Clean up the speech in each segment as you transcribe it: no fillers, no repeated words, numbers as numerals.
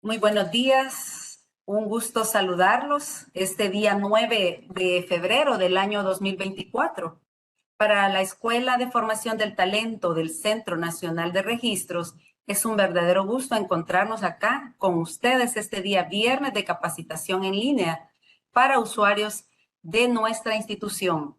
Muy buenos días, un gusto saludarlos este día 9 de febrero del año 2024. Para la Escuela de Formación del Talento del Centro Nacional de Registros, es un verdadero gusto encontrarnos acá con ustedes este día viernes de capacitación en línea para usuarios de nuestra institución.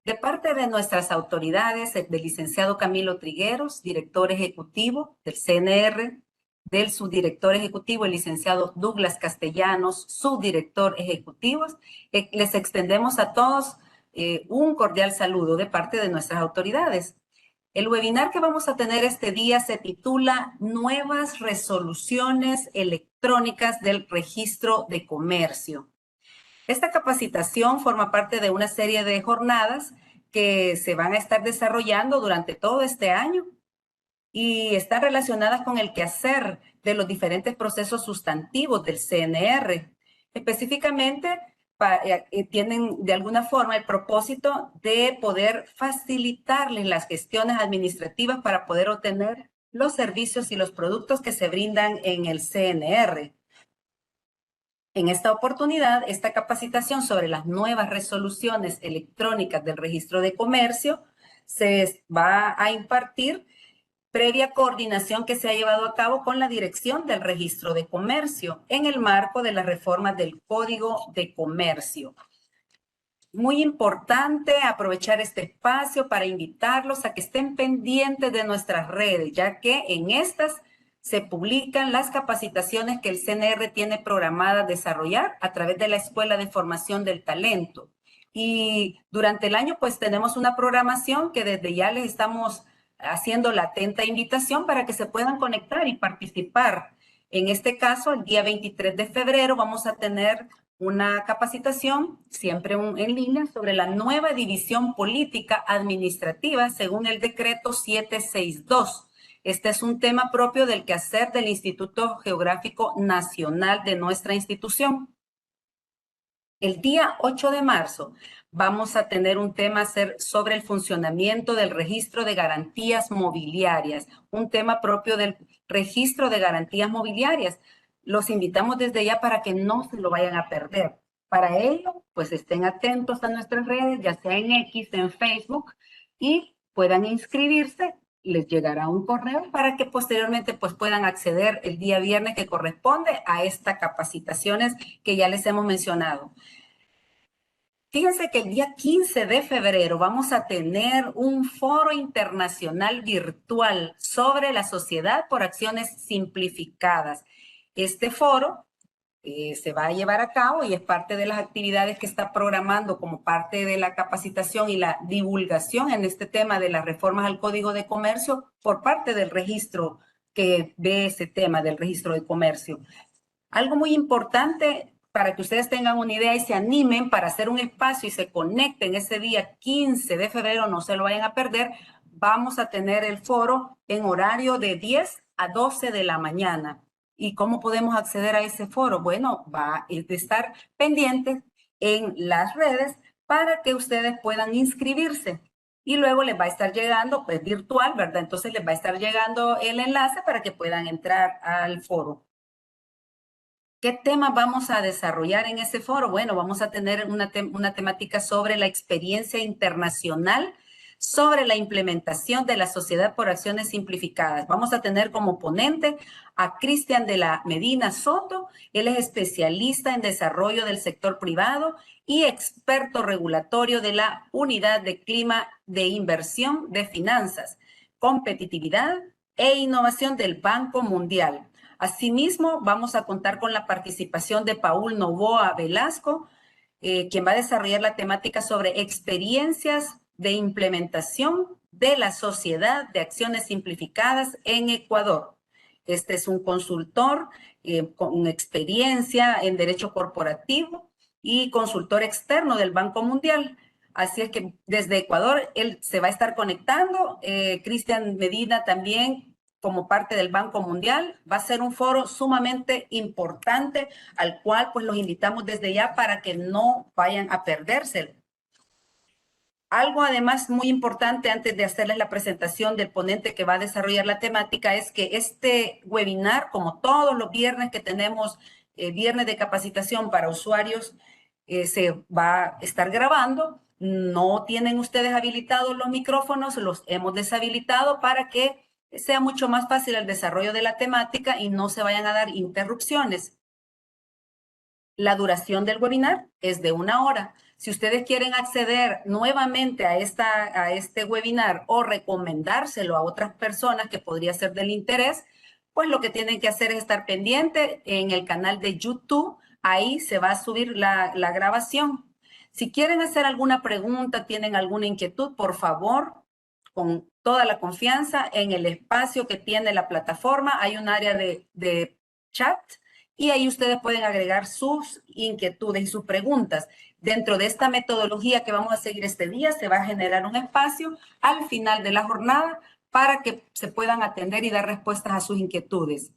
De parte de nuestras autoridades, del licenciado Camilo Trigueros, director ejecutivo del CNR, del subdirector ejecutivo, el licenciado Douglas Castellanos, subdirector ejecutivo, les extendemos a todos un cordial saludo de parte de nuestras autoridades. El webinar que vamos a tener este día se titula Nuevas resoluciones electrónicas del registro de comercio. Esta capacitación forma parte de una serie de jornadas que se van a estar desarrollando durante todo este año y están relacionadas con el quehacer de los diferentes procesos sustantivos del CNR. Específicamente, tienen de alguna forma el propósito de poder facilitarles las gestiones administrativas para poder obtener los servicios y los productos que se brindan en el CNR. En esta oportunidad, esta capacitación sobre las nuevas resoluciones electrónicas del registro de comercio se va a impartir previa coordinación que se ha llevado a cabo con la Dirección del Registro de Comercio en el marco de las reformas del Código de Comercio. Muy importante aprovechar este espacio para invitarlos a que estén pendientes de nuestras redes, ya que en estas se publican las capacitaciones que el CNR tiene programadas desarrollar a través de la Escuela de Formación del Talento. Y durante el año, pues tenemos una programación que desde ya les estamos haciendo la atenta invitación para que se puedan conectar y participar. En este caso, el día 23 de febrero vamos a tener una capacitación, siempre en línea, sobre la nueva división política administrativa según el decreto 762. Este es un tema propio del quehacer del Instituto Geográfico Nacional de nuestra institución. El día 8 de marzo vamos a tener un tema sobre el funcionamiento del registro de garantías mobiliarias, un tema propio del registro de garantías mobiliarias. Los invitamos desde ya para que no se lo vayan a perder. Para ello, pues estén atentos a nuestras redes, ya sea en X, en Facebook, y puedan inscribirse. Les llegará un correo para que posteriormente pues puedan acceder el día viernes que corresponde a estas capacitaciones que ya les hemos mencionado. Fíjense que el día 15 de febrero vamos a tener un foro internacional virtual sobre la sociedad por acciones simplificadas. Este foro se va a llevar a cabo y es parte de las actividades que está programando como parte de la capacitación y la divulgación en este tema de las reformas al Código de Comercio por parte del registro que ve ese tema del registro de comercio. Algo muy importante para que ustedes tengan una idea y se animen para hacer un espacio y se conecten ese día 15 de febrero, no se lo vayan a perder, vamos a tener el foro en horario de 10 a 12 de la mañana. ¿Y cómo podemos acceder a ese foro? Bueno, va a estar pendientes en las redes para que ustedes puedan inscribirse. Y luego les va a estar llegando, pues virtual, ¿verdad? Entonces les va a estar llegando el enlace para que puedan entrar al foro. ¿Qué temas vamos a desarrollar en ese foro? Bueno, vamos a tener una temática sobre la experiencia internacional, sobre la implementación de la sociedad por acciones simplificadas. Vamos a tener como ponente a Cristian de la Medina Soto. Él es especialista en desarrollo del sector privado y experto regulatorio de la Unidad de Clima de Inversión de Finanzas, Competitividad e Innovación del Banco Mundial. Asimismo, vamos a contar con la participación de Paul Novoa Velasco, quien va a desarrollar la temática sobre experiencias de implementación de la Sociedad de Acciones Simplificadas en Ecuador. Este es un consultor con experiencia en derecho corporativo y consultor externo del Banco Mundial. Así es que desde Ecuador él se va a estar conectando. Cristian Medina también como parte del Banco Mundial. Va a ser un foro sumamente importante al cual pues los invitamos desde ya para que no vayan a perdérselo. Algo además muy importante antes de hacerles la presentación del ponente que va a desarrollar la temática es que este webinar, como todos los viernes que tenemos, viernes de capacitación para usuarios, se va a estar grabando. No tienen ustedes habilitados los micrófonos, los hemos deshabilitado para que sea mucho más fácil el desarrollo de la temática y no se vayan a dar interrupciones. La duración del webinar es de 1 hora. Si ustedes quieren acceder nuevamente a este webinar o recomendárselo a otras personas que podría ser del interés, pues lo que tienen que hacer es estar pendiente en el canal de YouTube. Ahí se va a subir la grabación. Si quieren hacer alguna pregunta, tienen alguna inquietud, por favor, con toda la confianza, en el espacio que tiene la plataforma hay un área de chat y ahí ustedes pueden agregar sus inquietudes y sus preguntas. Dentro de esta metodología que vamos a seguir este día, se va a generar un espacio al final de la jornada para que se puedan atender y dar respuestas a sus inquietudes.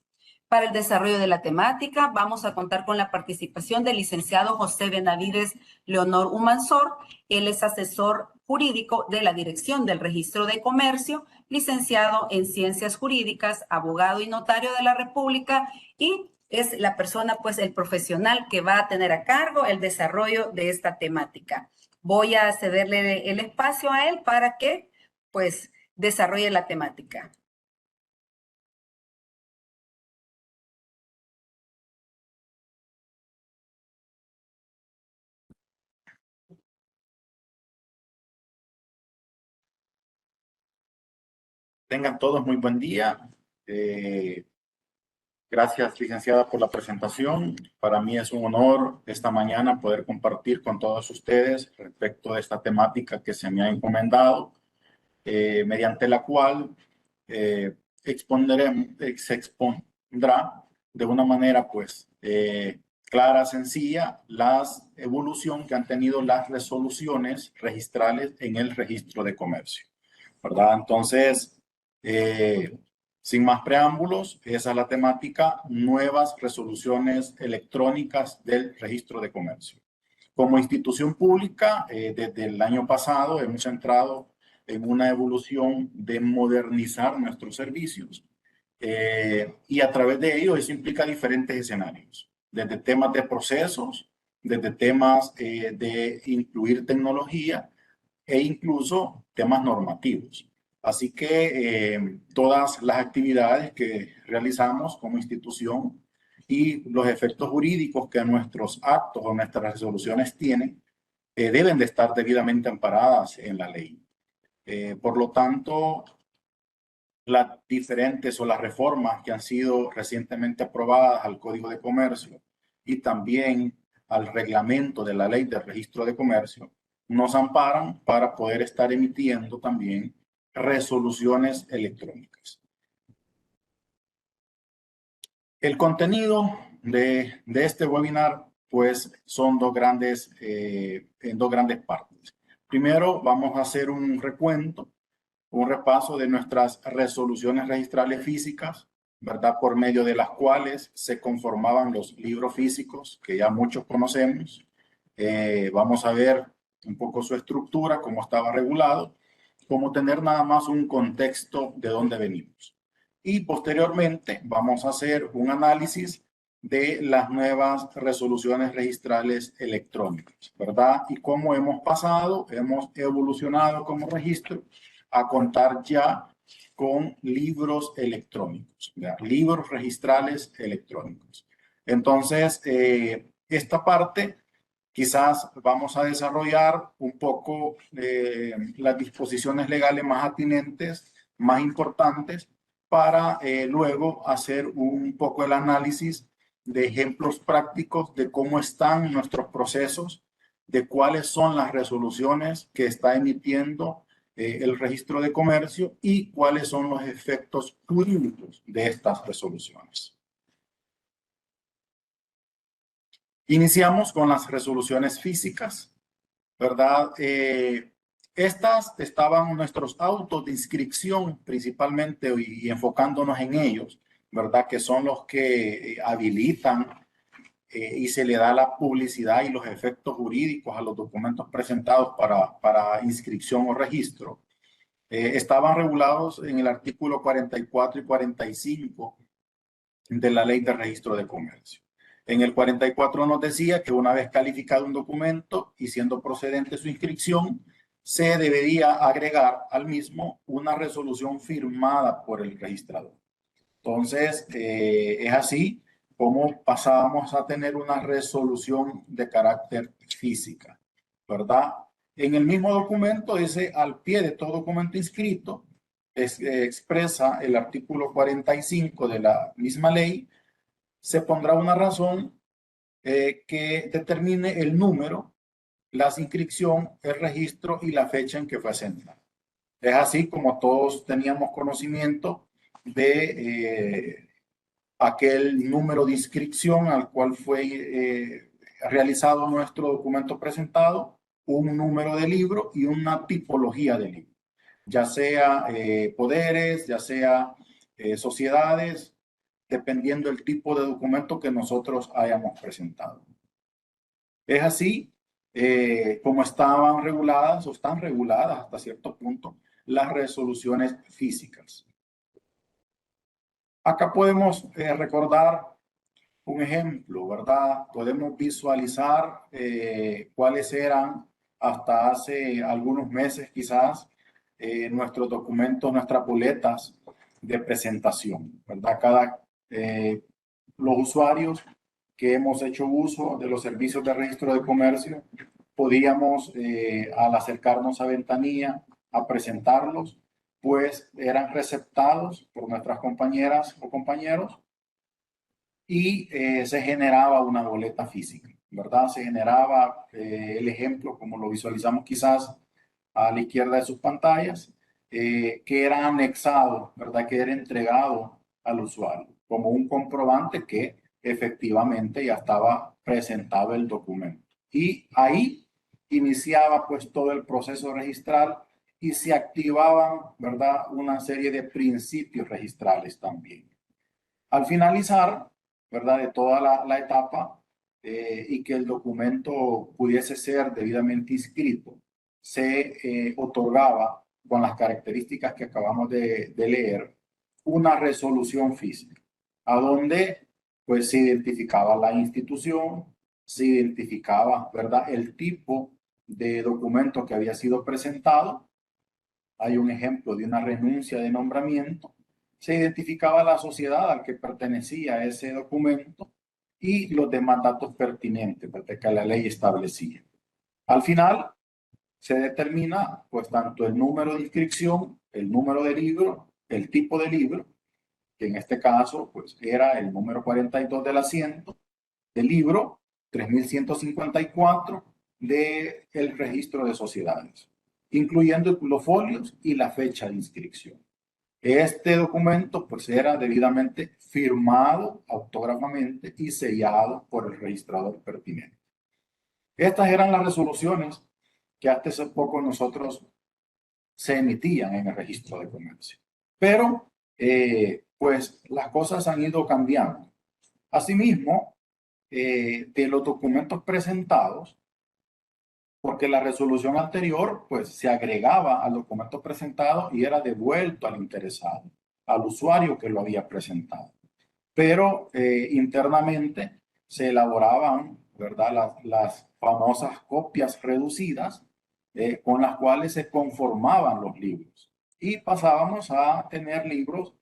Para el desarrollo de la temática, vamos a contar con la participación del licenciado José Benavides Leonor Humansor. Él es asesor jurídico de la Dirección del Registro de Comercio, licenciado en Ciencias Jurídicas, abogado y notario de la República y es la persona, pues el profesional que va a tener a cargo el desarrollo de esta temática. Voy a cederle el espacio a él para que, pues, desarrolle la temática. Tengan todos muy buen día. Gracias, licenciada, por la presentación. Para mí es un honor esta mañana poder compartir con todos ustedes respecto de esta temática que se me ha encomendado, mediante la cual se expondrá de una manera pues clara, sencilla, la evolución que han tenido las resoluciones registrales en el registro de comercio, ¿verdad? Entonces, sin más preámbulos, esa es la temática: nuevas resoluciones electrónicas del registro de comercio. Como institución pública, desde el año pasado hemos entrado en una evolución de modernizar nuestros servicios y a través de ello eso implica diferentes escenarios, desde temas de procesos, desde temas de incluir tecnología e incluso temas normativos. Así que todas las actividades que realizamos como institución y los efectos jurídicos que nuestros actos o nuestras resoluciones tienen deben de estar debidamente amparadas en la ley. Por lo tanto, las diferentes o las reformas que han sido recientemente aprobadas al Código de Comercio y también al reglamento de la Ley de Registro de Comercio nos amparan para poder estar emitiendo también resoluciones electrónicas. El contenido de este webinar pues son en dos grandes partes. Primero vamos a hacer un recuento, un repaso de nuestras resoluciones registrales físicas, ¿verdad? Por medio de las cuales se conformaban los libros físicos que ya muchos conocemos. Vamos a ver un poco su estructura, cómo estaba regulado, cómo tener nada más un contexto de dónde venimos. Y posteriormente vamos a hacer un análisis de las nuevas resoluciones registrales electrónicas, ¿verdad? Y cómo hemos pasado, hemos evolucionado como registro a contar ya con libros electrónicos, ¿ya? Libros registrales electrónicos. Entonces, esta parte quizás vamos a desarrollar un poco las disposiciones legales más atinentes, más importantes, para luego hacer un poco el análisis de ejemplos prácticos de cómo están nuestros procesos, de cuáles son las resoluciones que está emitiendo el registro de comercio y cuáles son los efectos jurídicos de estas resoluciones. Iniciamos con las resoluciones físicas, ¿verdad? Estas estaban nuestros autos de inscripción principalmente y enfocándonos en ellos, ¿verdad? Que son los que habilitan y se le da la publicidad y los efectos jurídicos a los documentos presentados para inscripción o registro, estaban regulados en el artículo 44 y 45 de la Ley de Registro de Comercio. En el 44 nos decía que una vez calificado un documento y siendo procedente su inscripción, se debería agregar al mismo una resolución firmada por el registrador. Entonces, es así como pasábamos a tener una resolución de carácter física, ¿verdad? En el mismo documento dice, al pie de todo documento inscrito, expresa el artículo 45 de la misma ley, se pondrá una razón que determine el número, la inscripción, el registro y la fecha en que fue asentada. Es así como todos teníamos conocimiento de aquel número de inscripción al cual fue realizado nuestro documento presentado, un número de libro y una tipología de libro, ya sea poderes, ya sea sociedades, dependiendo del tipo de documento que nosotros hayamos presentado. Es así como estaban reguladas o están reguladas hasta cierto punto las resoluciones físicas. Acá podemos recordar un ejemplo, ¿verdad? Podemos visualizar cuáles eran hasta hace algunos meses quizás nuestros documentos, nuestras boletas de presentación, ¿verdad? Los usuarios que hemos hecho uso de los servicios de registro de comercio, podíamos al acercarnos a Ventanilla a presentarlos, pues eran receptados por nuestras compañeras o compañeros y se generaba una boleta física, ¿verdad? Se generaba el ejemplo, como lo visualizamos quizás a la izquierda de sus pantallas, que era anexado, ¿verdad? Que era entregado al usuario como un comprobante que efectivamente ya estaba presentado el documento. Y ahí iniciaba pues todo el proceso registral y se activaban, ¿verdad? Una serie de principios registrales también. Al finalizar, ¿verdad? De toda la etapa y que el documento pudiese ser debidamente inscrito, se otorgaba con las características que acabamos de leer una resolución física, a donde pues se identificaba la institución, se identificaba, ¿verdad? El tipo de documento que había sido presentado. Hay un ejemplo de una renuncia de nombramiento. Se identificaba la sociedad al que pertenecía ese documento y los demás datos pertinentes que la ley establecía. Al final se determina pues tanto el número de inscripción, el número de libro, el tipo de libro, que en este caso pues era el número 42 del asiento, del libro 3154 del registro de sociedades, incluyendo los folios y la fecha de inscripción. Este documento pues era debidamente firmado autógrafamente y sellado por el registrador pertinente. Estas eran las resoluciones que hasta hace poco nosotros se emitían en el registro de comercio. Pero pues las cosas han ido cambiando. Asimismo, de los documentos presentados, porque la resolución anterior pues se agregaba al documento presentado y era devuelto al interesado, al usuario que lo había presentado. Pero internamente se elaboraban, ¿verdad? Las famosas copias reducidas con las cuales se conformaban los libros. Y pasábamos a tener libros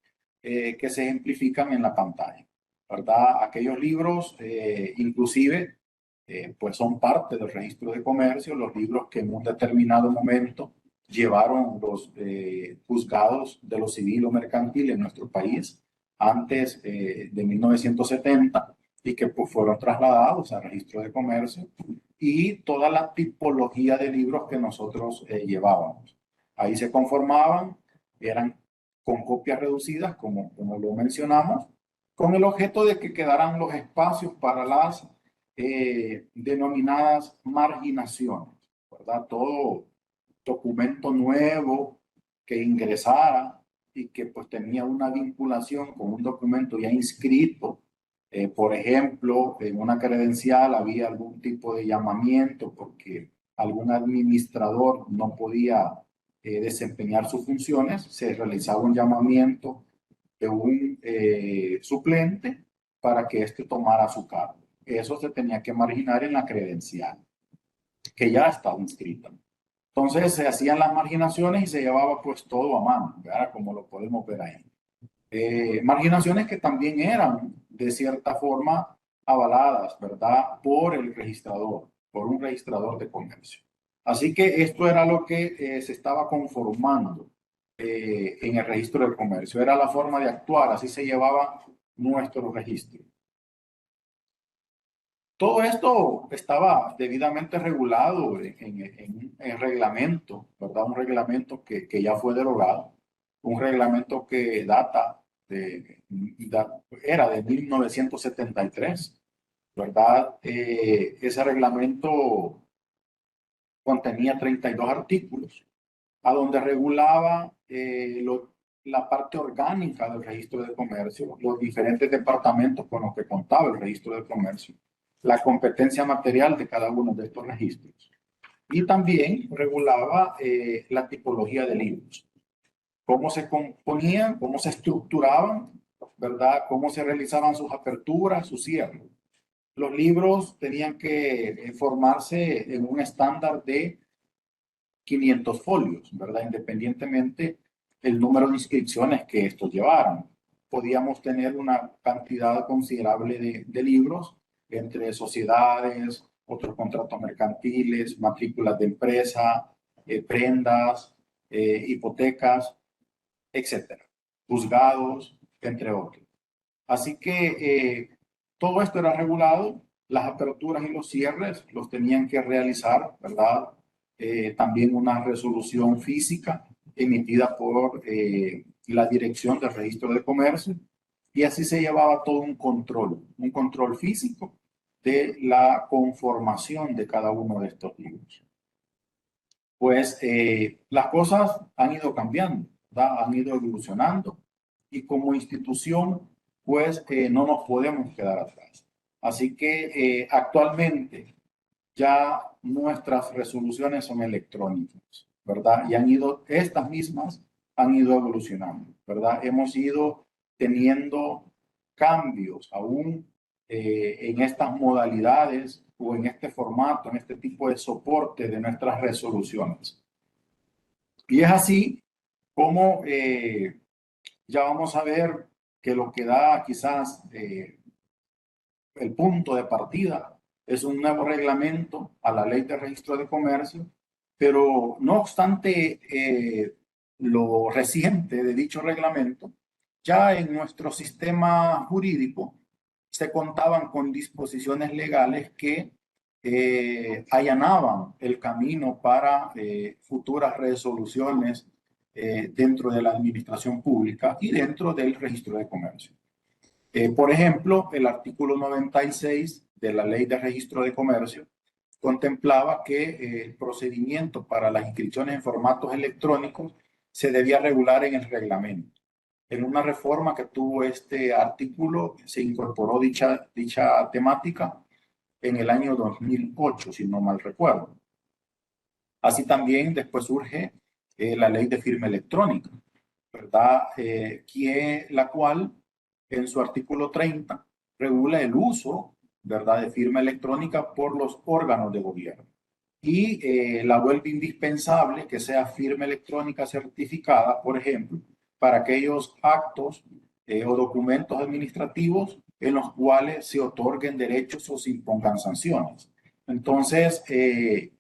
que se ejemplifican en la pantalla, ¿verdad? Aquellos libros inclusive pues son parte del registro de comercio, los libros que en un determinado momento llevaron los juzgados de lo civil o mercantil en nuestro país antes de 1970 y que pues, fueron trasladados al registro de comercio y toda la tipología de libros que nosotros llevábamos. Ahí se conformaban, eran con copias reducidas, como lo mencionamos, con el objeto de que quedaran los espacios para las denominadas marginaciones, ¿verdad? Todo documento nuevo que ingresara y que pues tenía una vinculación con un documento ya inscrito Por ejemplo, en una credencial había algún tipo de llamamiento porque algún administrador no podía desempeñar sus funciones, se realizaba un llamamiento de un suplente para que éste tomara su cargo. Eso se tenía que marginar en la credencial, que ya estaba inscrita. Entonces se hacían las marginaciones y se llevaba pues todo a mano, ¿verdad? Como lo podemos ver ahí. Marginaciones que también eran de cierta forma avaladas, ¿verdad? Por el registrador, por un registrador de comercio. Así que esto era lo que se estaba conformando en el registro de comercio. Era la forma de actuar, así se llevaba nuestro registro. Todo esto estaba debidamente regulado en reglamento, ¿verdad? Un reglamento que ya fue derogado, un reglamento que era de 1973, ¿verdad? Ese reglamento contenía 32 artículos, a donde regulaba la parte orgánica del registro de comercio, los diferentes departamentos con los que contaba el registro de comercio, la competencia material de cada uno de estos registros. Y también regulaba la tipología de libros, cómo se componían, cómo se estructuraban, ¿verdad? Cómo se realizaban sus aperturas, sus cierres. Los libros tenían que formarse en un estándar de 500 folios, ¿verdad? Independientemente del número de inscripciones que estos llevaran. Podíamos tener una cantidad considerable de libros entre sociedades, otros contratos mercantiles, matrículas de empresa, prendas, hipotecas, etcétera, juzgados, entre otros. Así que todo esto era regulado, las aperturas y los cierres los tenían que realizar, ¿verdad? También una resolución física emitida por la Dirección del Registro de Comercio, y así se llevaba todo un control físico de la conformación de cada uno de estos libros. Pues las cosas han ido cambiando, ¿verdad? Han ido evolucionando, y como institución, pues no nos podemos quedar atrás. Así que actualmente ya nuestras resoluciones son electrónicas, ¿verdad? Y estas mismas han ido evolucionando, ¿verdad? Hemos ido teniendo cambios aún en estas modalidades o en este formato, en este tipo de soporte de nuestras resoluciones. Y es así como ya vamos a ver que lo que da quizás el punto de partida es un nuevo reglamento a la Ley de Registro de Comercio, pero no obstante lo reciente de dicho reglamento, ya en nuestro sistema jurídico se contaban con disposiciones legales que allanaban el camino para futuras resoluciones dentro de la administración pública y dentro del registro de comercio. Por ejemplo, el artículo 96 de la Ley de Registro de Comercio contemplaba que el procedimiento para las inscripciones en formatos electrónicos se debía regular en el reglamento. En una reforma que tuvo este artículo, se incorporó dicha temática en el año 2008, si no mal recuerdo. Así también después surge la Ley de Firma Electrónica, ¿verdad? La cual en su artículo 30 regula el uso, ¿verdad?, de firma electrónica por los órganos de gobierno, y la vuelve indispensable que sea firma electrónica certificada, por ejemplo, para aquellos actos o documentos administrativos en los cuales se otorguen derechos o se impongan sanciones. Entonces, de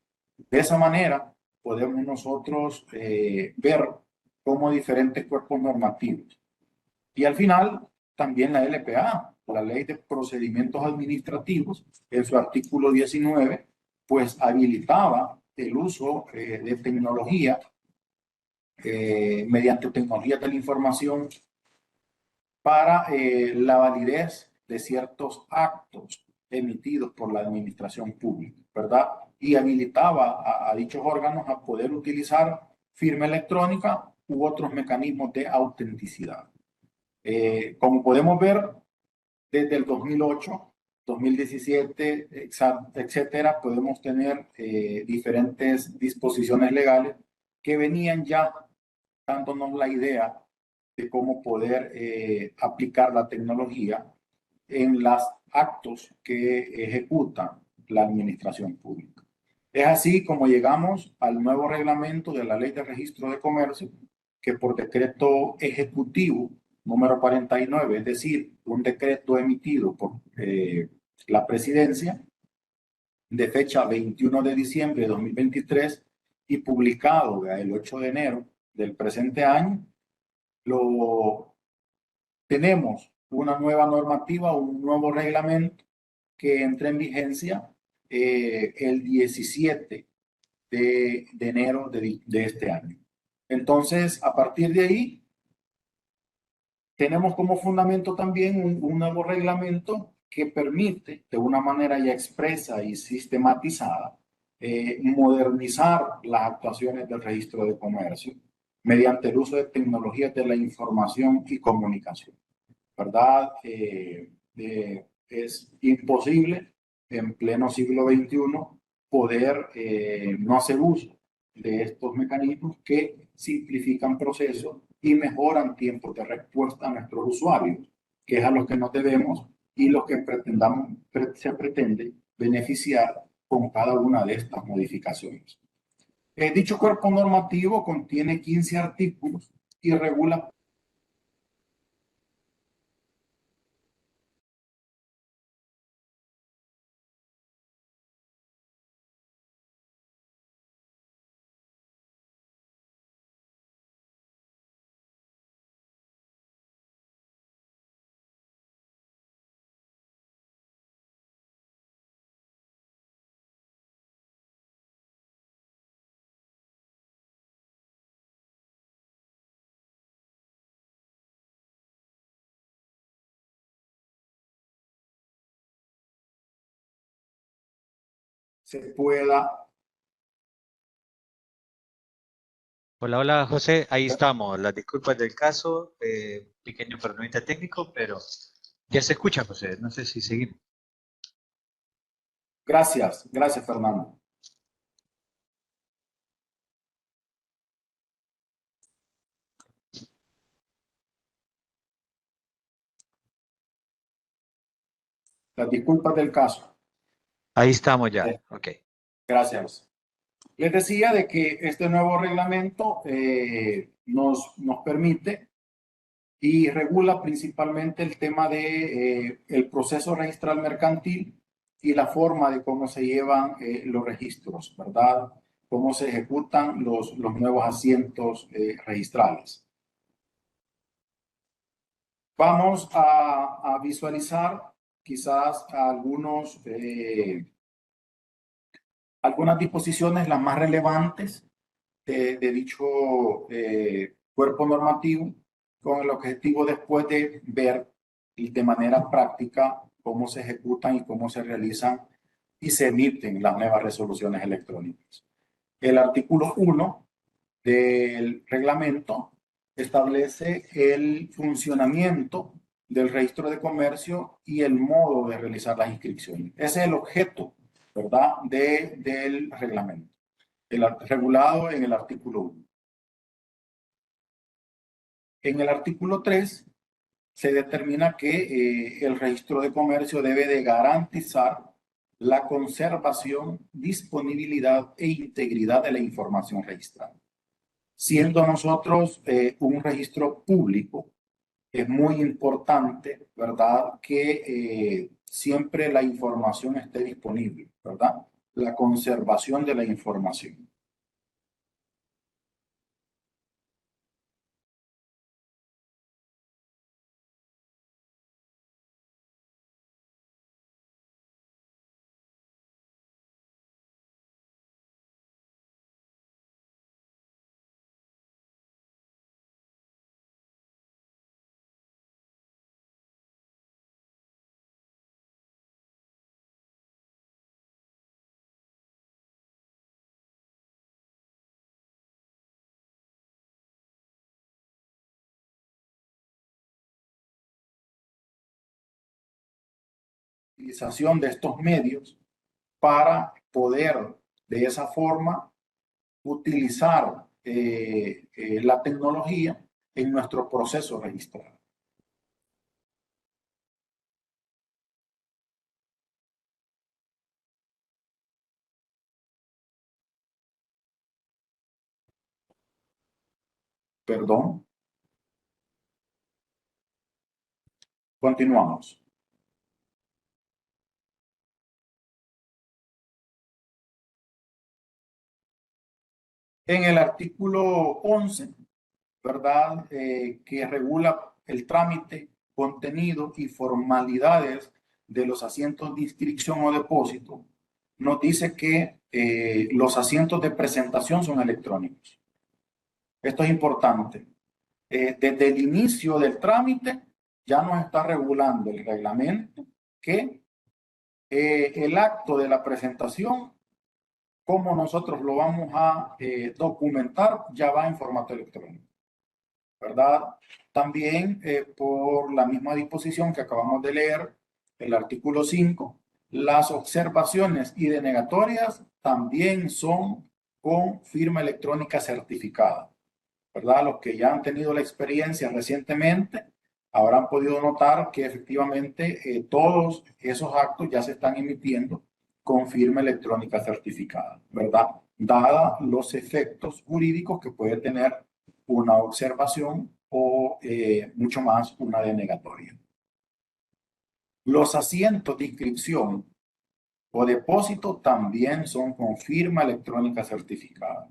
esa manera podemos nosotros ver cómo diferentes cuerpos normativos. Y al final, también la LPA, la Ley de Procedimientos Administrativos, en su artículo 19, pues habilitaba el uso de tecnología, mediante tecnología de la información, para la validez de ciertos actos emitidos por la administración pública, ¿verdad? Y habilitaba a dichos órganos a poder utilizar firma electrónica u otros mecanismos de autenticidad. Como podemos ver, desde el 2008, 2017, etcétera, podemos tener diferentes disposiciones legales que venían ya dándonos la idea de cómo poder aplicar la tecnología en los actos que ejecuta la administración pública. Es así como llegamos al nuevo reglamento de la Ley de Registro de Comercio, que por decreto ejecutivo número 49, es decir, un decreto emitido por la presidencia de fecha 21 de diciembre de 2023 y publicado el 8 de enero del presente año, lo tenemos una nueva normativa, un nuevo reglamento que entra en vigencia el 17 de enero de este año. Entonces, a partir de ahí, tenemos como fundamento también un nuevo reglamento que permite, de una manera ya expresa y sistematizada, modernizar las actuaciones del registro de comercio mediante el uso de tecnologías de la información y comunicación. ¿Verdad? Es imposible en pleno siglo XXI poder no hacer uso de estos mecanismos que simplifican procesos y mejoran tiempos de respuesta a nuestros usuarios, que es a los que nos debemos y los que se pretende beneficiar con cada una de estas modificaciones. Dicho cuerpo normativo contiene 15 artículos y regula se pueda. Hola, hola José, ahí estamos. Las disculpas del caso, pequeño problemita técnico, pero ya se escucha, José. No sé si seguimos. Gracias, gracias Fernando. Las disculpas del caso. Ahí estamos ya, ok. Gracias. Les decía de que este nuevo reglamento nos permite y regula principalmente el tema de el proceso registral mercantil y la forma de cómo se llevan los registros, ¿verdad? Cómo se ejecutan los nuevos asientos registrales. Vamos a visualizar quizás algunas disposiciones, las más relevantes de dicho cuerpo normativo, con el objetivo después de ver de manera práctica cómo se ejecutan y cómo se realizan y se emiten las nuevas resoluciones electrónicas. El artículo 1 del reglamento establece el funcionamiento del registro de comercio y el modo de realizar las inscripciones. Ese es el objeto, ¿verdad?, del reglamento, regulado en el artículo 1. En el artículo 3 se determina que el registro de comercio debe de garantizar la conservación, disponibilidad e integridad de la información registrada. Siendo nosotros un registro público, es muy importante, ¿verdad?, que siempre la información esté disponible, ¿verdad? La conservación de la información. utilización de estos medios para poder de esa forma utilizar la tecnología en nuestro proceso registral. Perdón. Continuamos. En el artículo 11, ¿verdad? Que regula el trámite, contenido y formalidades de los asientos de inscripción o depósito, nos dice que los asientos de presentación son electrónicos. Esto es importante. Desde el inicio del trámite ya nos está regulando el reglamento que el acto de la presentación, como nosotros lo vamos a documentar, ya va en formato electrónico, ¿verdad? También por la misma disposición que acabamos de leer, el artículo 5, las observaciones y denegatorias también son con firma electrónica certificada, ¿verdad? Los que ya han tenido la experiencia recientemente habrán podido notar que efectivamente todos esos actos ya se están emitiendo con firma electrónica certificada, ¿verdad? Dada los efectos jurídicos que puede tener una observación o mucho más una denegatoria. Los asientos de inscripción o depósito también son con firma electrónica certificada.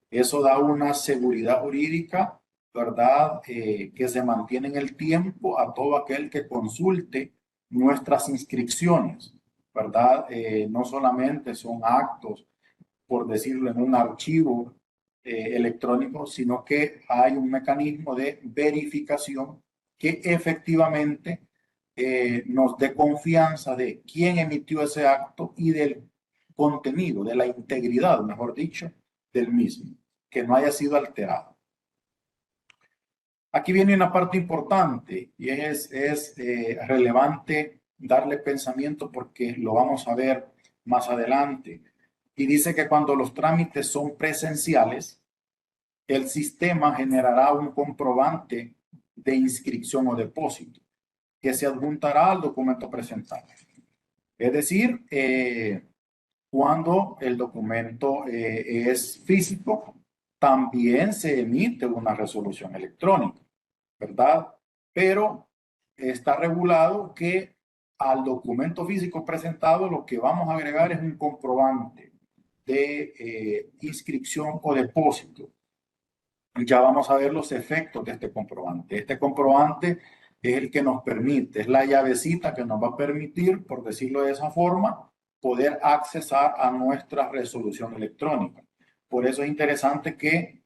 Eso da una seguridad jurídica, ¿verdad? Que se mantiene en el tiempo a todo aquel que consulte nuestras inscripciones, ¿verdad? No solamente son actos, por decirlo, en un archivo electrónico, sino que hay un mecanismo de verificación que efectivamente nos dé confianza de quién emitió ese acto y del contenido, de la integridad, mejor dicho, del mismo, que no haya sido alterado. Aquí viene una parte importante y es relevante darle pensamiento porque lo vamos a ver más adelante. Y dice que cuando los trámites son presenciales, el sistema generará un comprobante de inscripción o depósito que se adjuntará al documento presentado. Es decir, cuando el documento es físico, también se emite una resolución electrónica, ¿verdad? Pero está regulado que al documento físico presentado lo que vamos a agregar es un comprobante de inscripción o depósito. Ya vamos a ver los efectos de este comprobante. Este comprobante es el que nos permite, es la llavecita que nos va a permitir, por decirlo de esa forma, poder accesar a nuestra resolución electrónica. Por eso es interesante que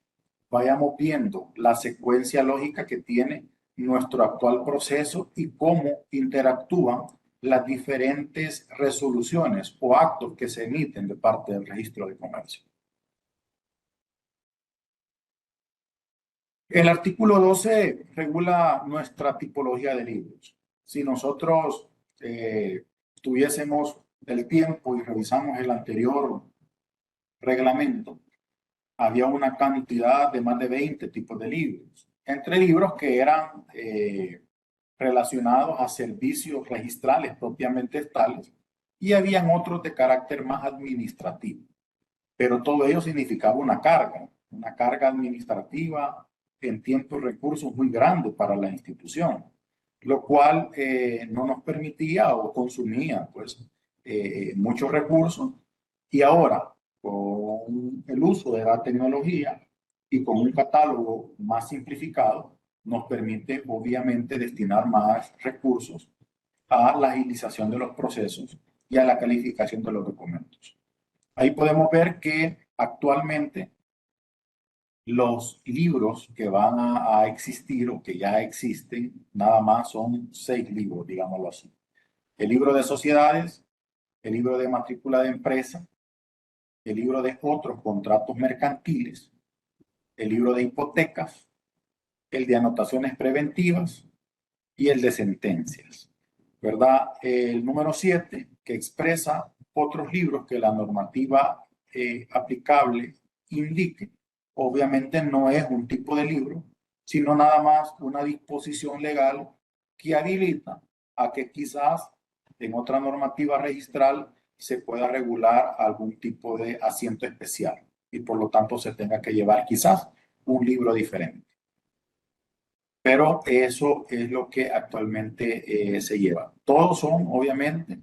vayamos viendo la secuencia lógica que tiene nuestro actual proceso y cómo interactúan las diferentes resoluciones o actos que se emiten de parte del registro de comercio. El artículo 12 regula nuestra tipología de libros. Si nosotros tuviésemos el tiempo y revisamos el anterior reglamento, había una cantidad de más de 20 tipos de libros, entre libros que eran relacionados a servicios registrales propiamente tales y habían otros de carácter más administrativo. Pero todo ello significaba una carga administrativa en tiempo y recursos muy grande para la institución, lo cual no nos permitía o consumía pues muchos recursos. Y ahora, con el uso de la tecnología y con un catálogo más simplificado, nos permite obviamente destinar más recursos a la agilización de los procesos y a la calificación de los documentos. Ahí podemos ver que actualmente los libros que van a existir o que ya existen, nada más son 6 libros, digámoslo así. El libro de sociedades, el libro de matrícula de empresa, el libro de otros contratos mercantiles, el libro de hipotecas, el de anotaciones preventivas y el de sentencias. ¿verdad? El número 7, que expresa otros libros que la normativa aplicable indique. Obviamente no es un tipo de libro, sino nada más una disposición legal que habilita a que quizás en otra normativa registral se pueda regular algún tipo de asiento especial y por lo tanto se tenga que llevar quizás un libro diferente. Pero eso es lo que actualmente se lleva. Todos son, obviamente,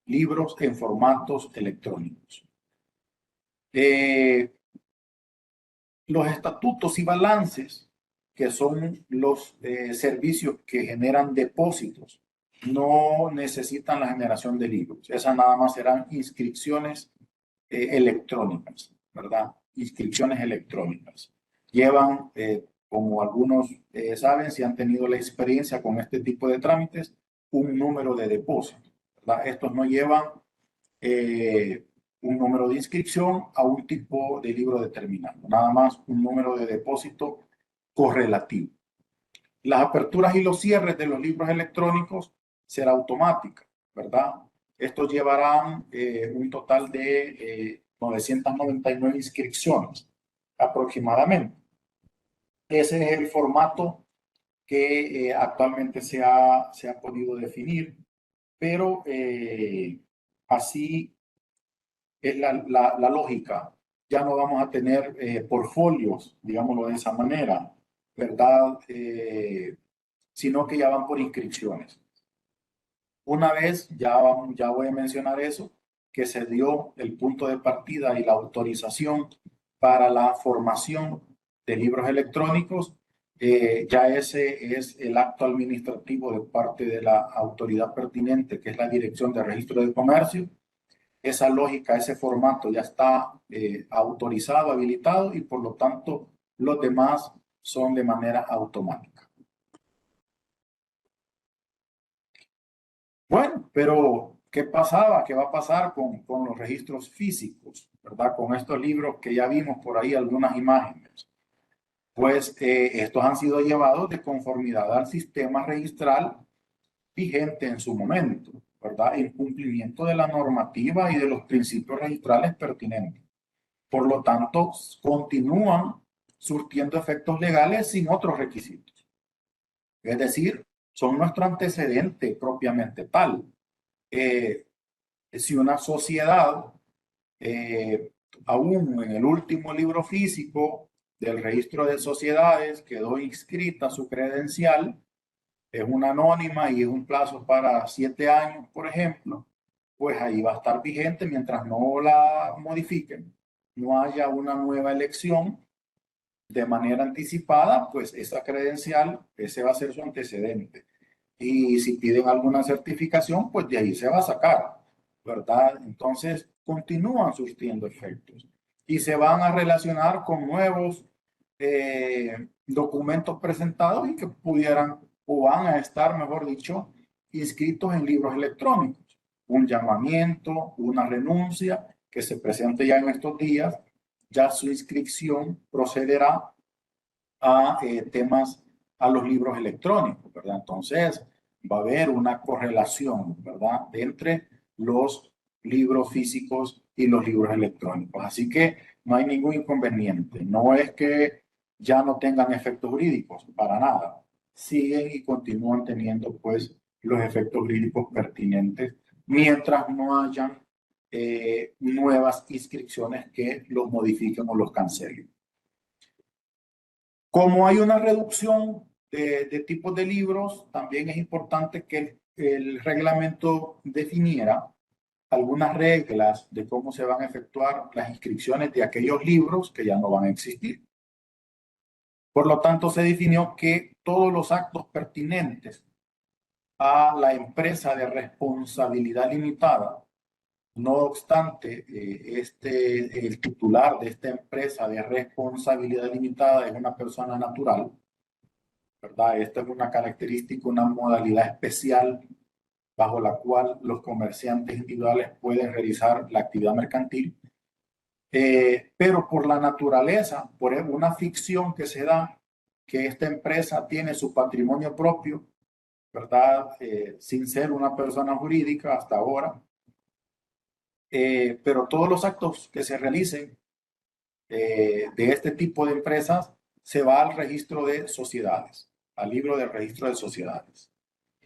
libros en formatos electrónicos. Los estatutos y balances, que son los servicios que generan depósitos, no necesitan la generación de libros. Esas nada más serán inscripciones electrónicas, ¿verdad? Inscripciones electrónicas. Llevan, como algunos saben, si han tenido la experiencia con este tipo de trámites, un número de depósito, ¿verdad? Estos no llevan un número de inscripción a un tipo de libro determinado, nada más un número de depósito correlativo. Las aperturas y los cierres de los libros electrónicos será automática, ¿verdad? Estos llevarán un total de 999 inscripciones aproximadamente. Ese es el formato que actualmente se ha podido definir, pero así es la lógica. Ya no vamos a tener portfolios, digámoslo de esa manera, ¿verdad? Sino que ya van por inscripciones. Una vez, ya voy a mencionar eso, que se dio el punto de partida y la autorización para la formación de libros electrónicos, ya ese es el acto administrativo de parte de la autoridad pertinente, que es la Dirección de Registro de Comercio. Esa lógica, ese formato ya está autorizado, habilitado y por lo tanto los demás son de manera automática. Bueno, pero ¿qué pasaba? ¿Qué va a pasar con los registros físicos? ¿Verdad? Con estos libros que ya vimos por ahí algunas imágenes. Pues estos han sido llevados de conformidad al sistema registral vigente en su momento, ¿verdad? En cumplimiento de la normativa y de los principios registrales pertinentes. Por lo tanto, continúan surtiendo efectos legales sin otros requisitos. Es decir, son nuestro antecedente propiamente tal. Si una sociedad, aún en el último libro físico del registro de sociedades, quedó inscrita su credencial, es una anónima y es un plazo para 7 años, por ejemplo, pues ahí va a estar vigente mientras no la modifiquen, no haya una nueva elección de manera anticipada, pues esa credencial, ese va a ser su antecedente. Y si piden alguna certificación, pues de ahí se va a sacar, ¿verdad? Entonces continúan surtiendo efectos y se van a relacionar con nuevos documentos presentados y que pudieran o van a estar, mejor dicho, inscritos en libros electrónicos. Un llamamiento, una renuncia que se presente ya en estos días, ya su inscripción procederá a temas, a los libros electrónicos, ¿verdad? Entonces, va a haber una correlación, ¿verdad? Entre los libros físicos y los libros electrónicos. Así que no hay ningún inconveniente. No es que ya no tengan efectos jurídicos, para nada. Siguen y continúan teniendo, pues, los efectos jurídicos pertinentes mientras no hayan nuevas inscripciones que los modifiquen o los cancelen. Como hay una reducción de tipos de libros, también es importante que el reglamento definiera algunas reglas de cómo se van a efectuar las inscripciones de aquellos libros que ya no van a existir. Por lo tanto, se definió que todos los actos pertinentes a la empresa de responsabilidad limitada, no obstante, el titular de esta empresa de responsabilidad limitada es una persona natural, ¿verdad? Esta es una característica, una modalidad especial bajo la cual los comerciantes individuales pueden realizar la actividad mercantil, pero por la naturaleza, por una ficción que se da, que esta empresa tiene su patrimonio propio, ¿verdad? Sin ser una persona jurídica hasta ahora. Pero todos los actos que se realicen de este tipo de empresas se va al registro de sociedades, al libro de registro de sociedades.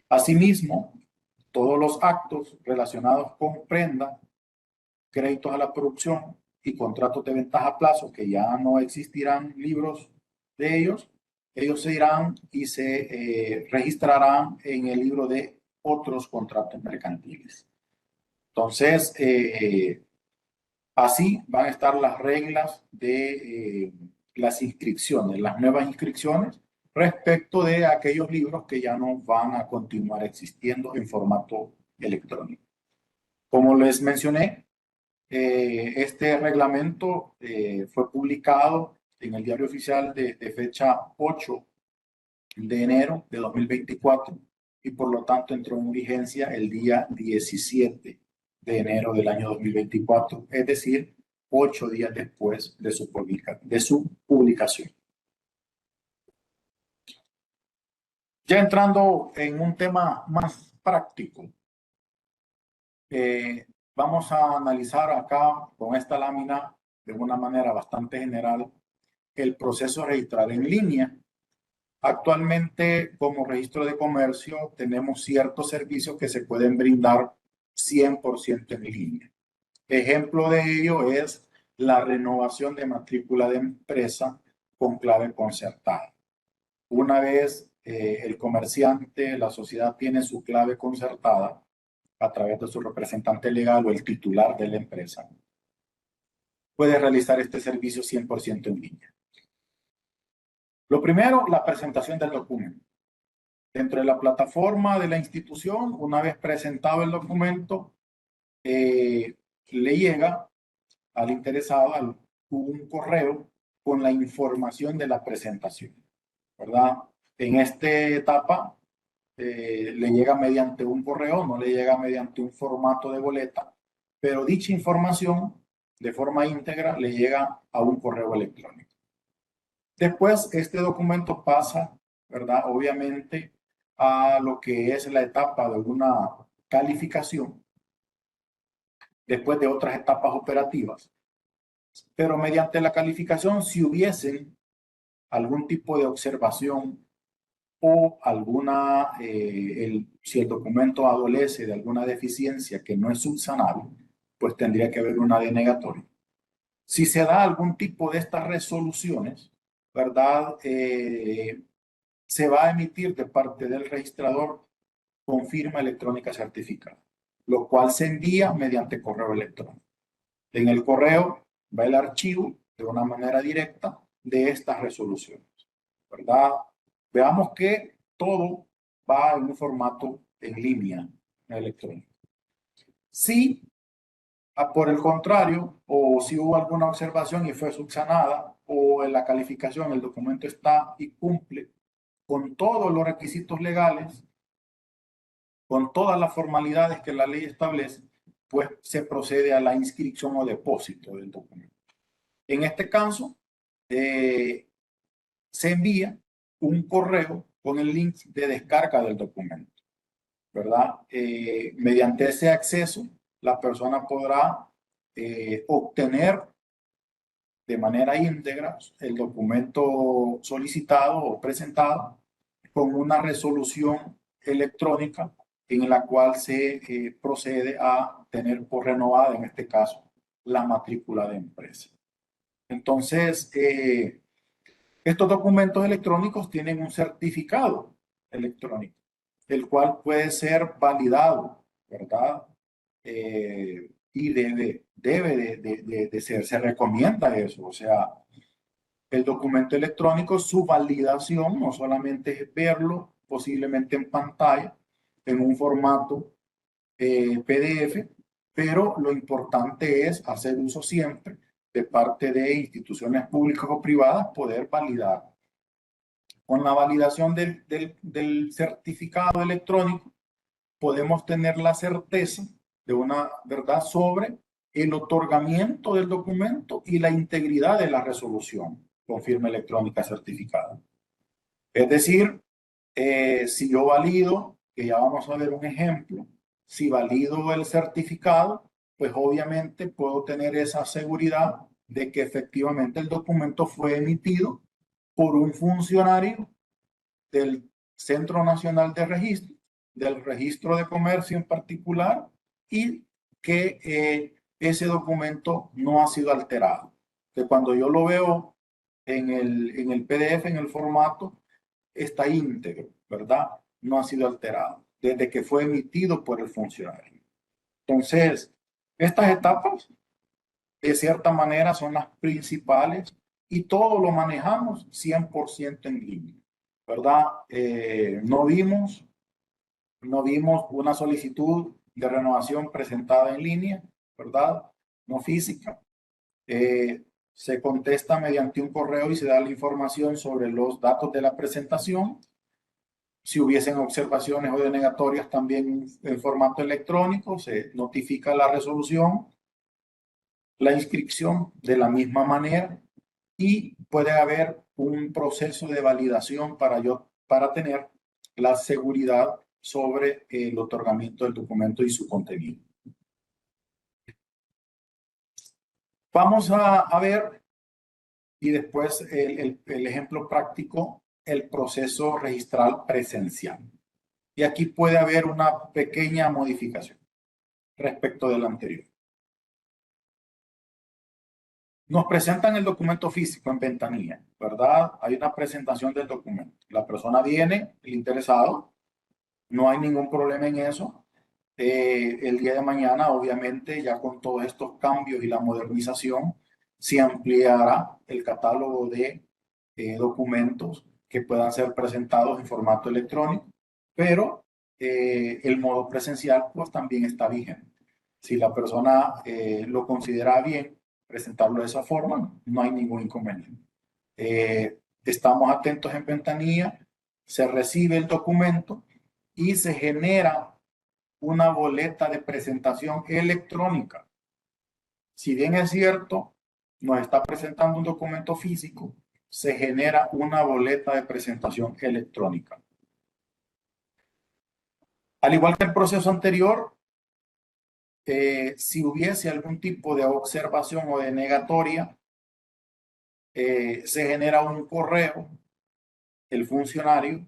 Asimismo, todos los actos relacionados con prenda, créditos a la producción y contratos de ventaja a plazo, que ya no existirán libros de ellos, ellos se irán y se registrarán en el libro de otros contratos mercantiles. Entonces, así van a estar las reglas de las inscripciones, las nuevas inscripciones respecto de aquellos libros que ya no van a continuar existiendo en formato electrónico. Como les mencioné, este reglamento fue publicado en el Diario Oficial de fecha 8 de enero de 2024 y por lo tanto entró en vigencia el día 17 de enero del año 2024, es decir, 8 días después de su publicación. Ya entrando en un tema más práctico, vamos a analizar acá con esta lámina de una manera bastante general el proceso registral en línea. Actualmente, como registro de comercio, tenemos ciertos servicios que se pueden brindar 100% en línea. Ejemplo de ello es la renovación de matrícula de empresa con clave concertada. Una vez el comerciante, la sociedad tiene su clave concertada a través de su representante legal o el titular de la empresa, puede realizar este servicio 100% en línea. Lo primero, la presentación del documento. Dentro de la plataforma de la institución, una vez presentado el documento, le llega al interesado un correo con la información de la presentación, ¿verdad? En esta etapa le llega mediante un correo, no le llega mediante un formato de boleta, pero dicha información de forma íntegra le llega a un correo electrónico. Después, este documento pasa, ¿verdad? Obviamente, a lo que es la etapa de una calificación, después de otras etapas operativas. Pero mediante la calificación, si hubiesen algún tipo de observación o alguna, si el documento adolece de alguna deficiencia que no es subsanable, pues tendría que haber una denegatoria. Si se da algún tipo de estas resoluciones, ¿verdad? Se va a emitir de parte del registrador con firma electrónica certificada, lo cual se envía mediante correo electrónico. En el correo va el archivo de una manera directa de estas resoluciones, ¿verdad? Veamos que todo va en un formato en línea electrónico. Si, por el contrario, o si hubo alguna observación y fue subsanada, o en la calificación el documento está y cumple con todos los requisitos legales, con todas las formalidades que la ley establece, pues se procede a la inscripción o depósito del documento. En este caso, se envía un correo con el link de descarga del documento, ¿verdad? Mediante ese acceso, la persona podrá obtener de manera íntegra el documento solicitado o presentado con una resolución electrónica en la cual se procede a tener por renovada, en este caso, la matrícula de empresa. Entonces, estos documentos electrónicos tienen un certificado electrónico, el cual puede ser validado, ¿verdad? Y debe de ser, se recomienda eso. O sea, el documento electrónico, su validación no solamente es verlo posiblemente en pantalla, en un formato PDF, pero lo importante es hacer uso siempre de parte de instituciones públicas o privadas, poder validar. Con la validación del certificado electrónico, podemos tener la certeza de una verdad sobre el otorgamiento del documento y la integridad de la resolución con firma electrónica certificada. Es decir, si yo valido que ya vamos a ver un ejemplo, si valido el certificado, pues obviamente puedo tener esa seguridad de que efectivamente el documento fue emitido por un funcionario del Centro Nacional de Registro, del Registro de Comercio en particular, y que ese documento no ha sido alterado. Que cuando yo lo veo en el PDF, en el formato, está íntegro, ¿verdad? No ha sido alterado desde que fue emitido por el funcionario. Entonces, estas etapas, de cierta manera, son las principales y todo lo manejamos 100% en línea, ¿verdad? No vimos una solicitud de renovación presentada en línea, ¿verdad? No física. Se contesta mediante un correo y se da la información sobre los datos de la presentación. Si hubiesen observaciones o denegatorias, también en formato electrónico, se notifica la resolución, la inscripción de la misma manera y puede haber un proceso de validación para tener la seguridad sobre el otorgamiento del documento y su contenido. Vamos a ver, y después el ejemplo práctico, el proceso registral presencial. Y aquí puede haber una pequeña modificación respecto del anterior. Nos presentan el documento físico en ventanilla, ¿verdad? Hay una presentación del documento. La persona viene, el interesado, no hay ningún problema en eso. El día de mañana, obviamente, ya con todos estos cambios y la modernización, se ampliará el catálogo de documentos que puedan ser presentados en formato electrónico, pero el modo presencial pues también está vigente. Si la persona lo considera bien presentarlo de esa forma, no hay ningún inconveniente. Estamos atentos en ventanilla, se recibe el documento y se genera una boleta de presentación electrónica. Si bien es cierto, nos está presentando un documento físico, se genera una boleta de presentación electrónica. Al igual que el proceso anterior, si hubiese algún tipo de observación o de negatoria, se genera un correo, el funcionario,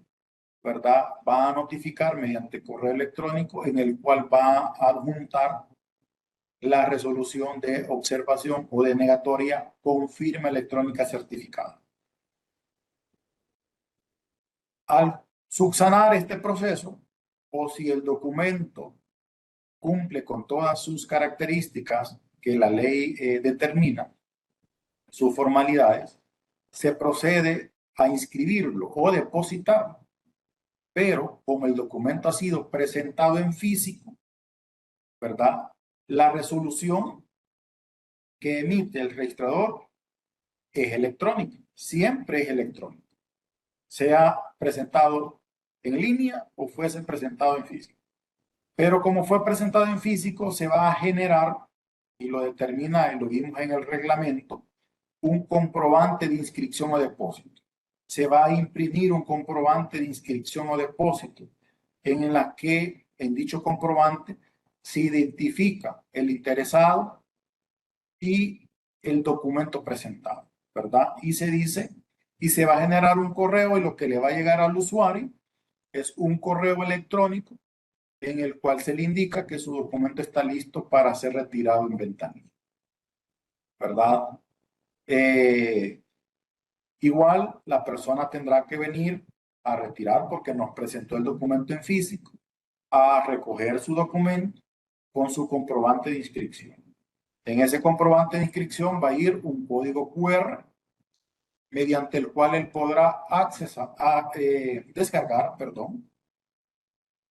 ¿verdad? Va a notificar mediante correo electrónico en el cual va a adjuntar la resolución de observación o de negatoria con firma electrónica certificada. Al subsanar este proceso, o si el documento cumple con todas sus características que la ley determina, sus formalidades, se procede a inscribirlo o depositarlo. Pero como el documento ha sido presentado en físico, ¿verdad? La resolución que emite el registrador es electrónica, siempre es electrónica, sea presentado en línea o fuese presentado en físico. Pero como fue presentado en físico, se va a generar, y lo determina, y lo vimos en el reglamento, un comprobante de inscripción o depósito. Se va a imprimir un comprobante de inscripción o depósito en la que en dicho comprobante se identifica el interesado y el documento presentado, ¿verdad? Y se dice, y se va a generar un correo y lo que le va a llegar al usuario es un correo electrónico en el cual se le indica que su documento está listo para ser retirado en ventanilla, ¿verdad? Igual la persona tendrá que venir a retirar porque nos presentó el documento en físico, a recoger su documento con su comprobante de inscripción. En ese comprobante de inscripción va a ir un código QR mediante el cual él podrá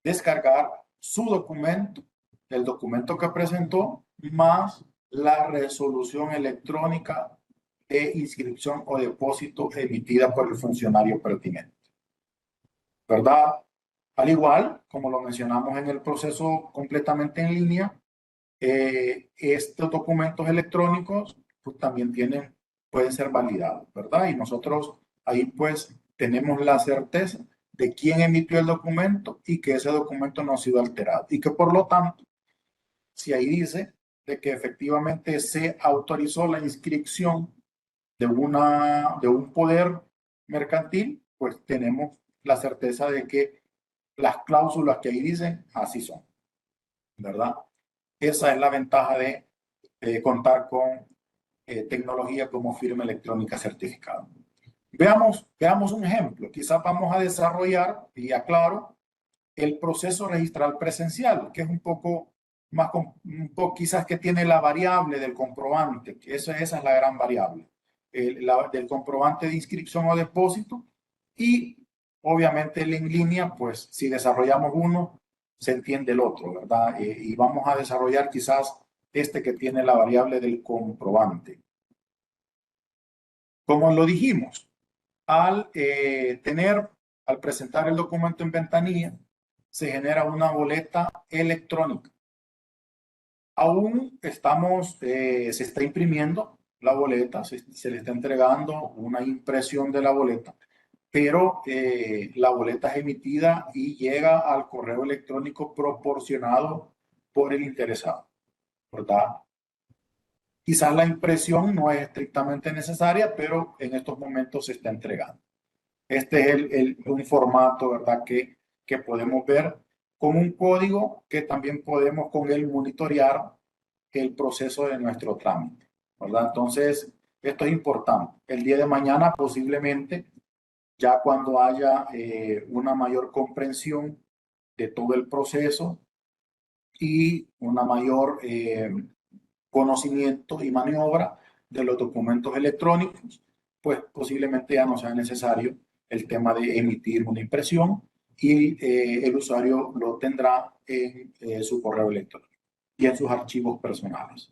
descargar su documento, el documento que presentó, más la resolución electrónica de inscripción o depósito emitida por el funcionario pertinente, ¿verdad? Al igual, como lo mencionamos en el proceso completamente en línea, estos documentos electrónicos pues, también pueden ser validados, ¿verdad? Y nosotros ahí pues tenemos la certeza de quién emitió el documento y que ese documento no ha sido alterado. Y que por lo tanto, si ahí dice de que efectivamente se autorizó la inscripción de un poder mercantil, pues tenemos la certeza de que las cláusulas que ahí dicen, así son, ¿verdad? Esa es la ventaja de contar con tecnología como firma electrónica certificada. Veamos un ejemplo. Quizás vamos a desarrollar, y aclaro, el proceso registral presencial, que es un poco más, quizás que tiene la variable del comprobante, que esa es la gran variable, del comprobante de inscripción o depósito, y obviamente el en línea, pues si desarrollamos uno, se entiende el otro, ¿verdad? Y vamos a desarrollar quizás este que tiene la variable del comprobante. Como lo dijimos, al presentar el documento en ventanilla, se genera una boleta electrónica. Aún se está imprimiendo la boleta, se le está entregando una impresión de la boleta, pero la boleta es emitida y llega al correo electrónico proporcionado por el interesado, ¿verdad? Quizás la impresión no es estrictamente necesaria, pero en estos momentos se está entregando. Este es un formato, ¿verdad? Que podemos ver con un código que también podemos con él monitorear el proceso de nuestro trámite, ¿verdad? Entonces, esto es importante. El día de mañana posiblemente, ya cuando haya una mayor comprensión de todo el proceso y una mayor conocimiento y maniobra de los documentos electrónicos, pues posiblemente ya no sea necesario el tema de emitir una impresión y el usuario lo tendrá en su correo electrónico y en sus archivos personales.